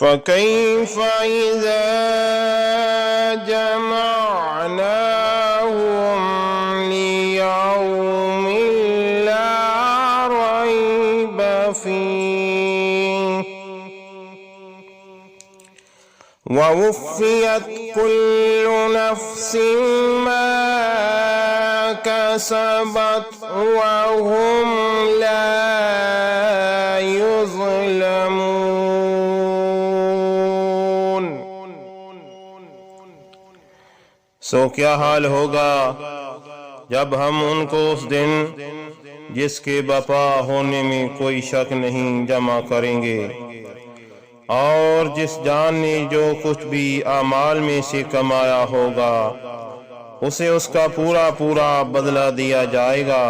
फ़कैफ़ इज़ा जमअनाहुम लियौमिन ला रैब फ़ीह ववुफ़्फ़ियत कुल्लु नफ़्सिन मा कसबत वहुम ला युज़लमून। सो क्या हाल होगा जब हम उनको उस दिन, जिसके बपा होने में कोई शक नहीं, जमा करेंगे, और जिस जान ने जो कुछ भी आमाल में से कमाया होगा उसे उसका पूरा पूरा बदला दिया जाएगा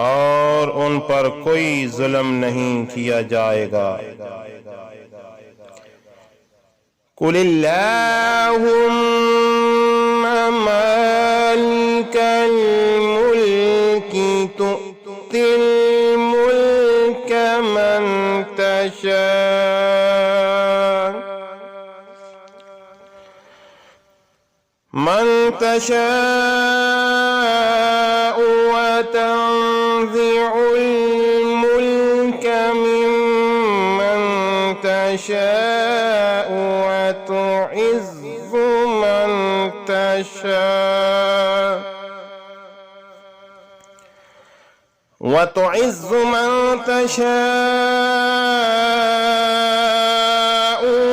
और उन पर कोई जुल्म नहीं किया जाएगा। कुलिल्लाहुम्मा मालिकल मुल्की तु'तिल मुल्का मन तशा व तंज़िउल मुल्का मिम्मन तशाअ व तुइज़्ज़ु मन तशाअ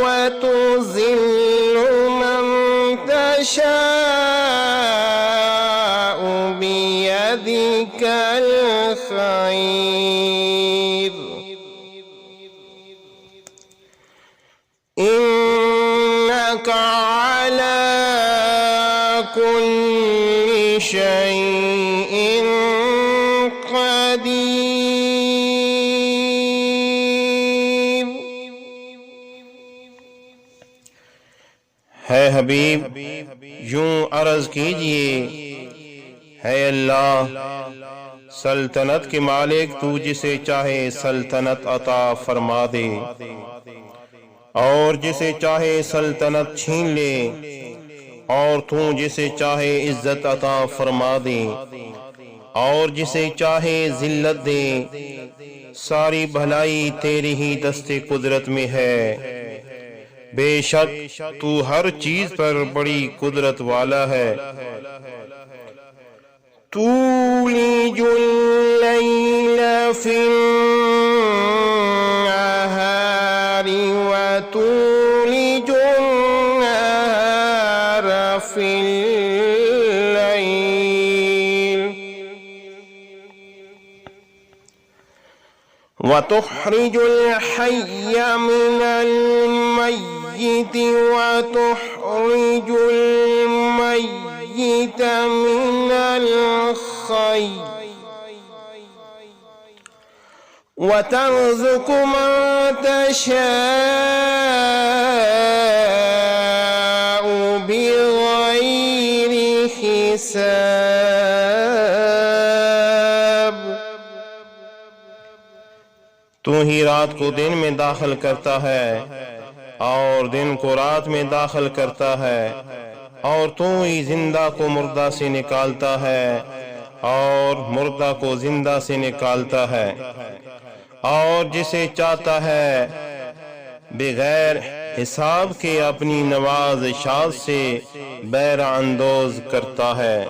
व तुज़िल्लु मन तशाअ बियदिकल खैर इन्नका अला कुल्लि शैइन क़दीर। है हबीब, यूं अर्ज कीजिए, है अल्लाह सल्तनत के मालिक, तू जिसे चाहे सल्तनत अता फरमा दे और जिसे चाहे सल्तनत छीन ले, और तू जिसे चाहे इज्जत अता फरमा दे और जिसे चाहे जिल्लत दे। सारी भलाई तेरी ही दस्ते कुदरत में है, बेशक तू हर चीज पर बड़ी कुदरत वाला है। तूलिजुल लैल फिन नहारी व तूलिजुन नहार फिल लैल व तुखरिजुल हय्य मिनल मय्यित व तुखरिजुल मय्यित मिनल खय्य व तर्ज़ुक़ु मन तशाअ बिग़ैरि हिसाब। तू ही रात को दिन में दाखिल करता है और दिन को रात में दाखिल करता है, और तू ही जिंदा को मुर्दा से निकालता है और मुर्दा को जिंदा से निकालता है, और जिसे चाहता है बगैर हिसाब के अपनी नवाज़िशात से बैर अंदोज करता है।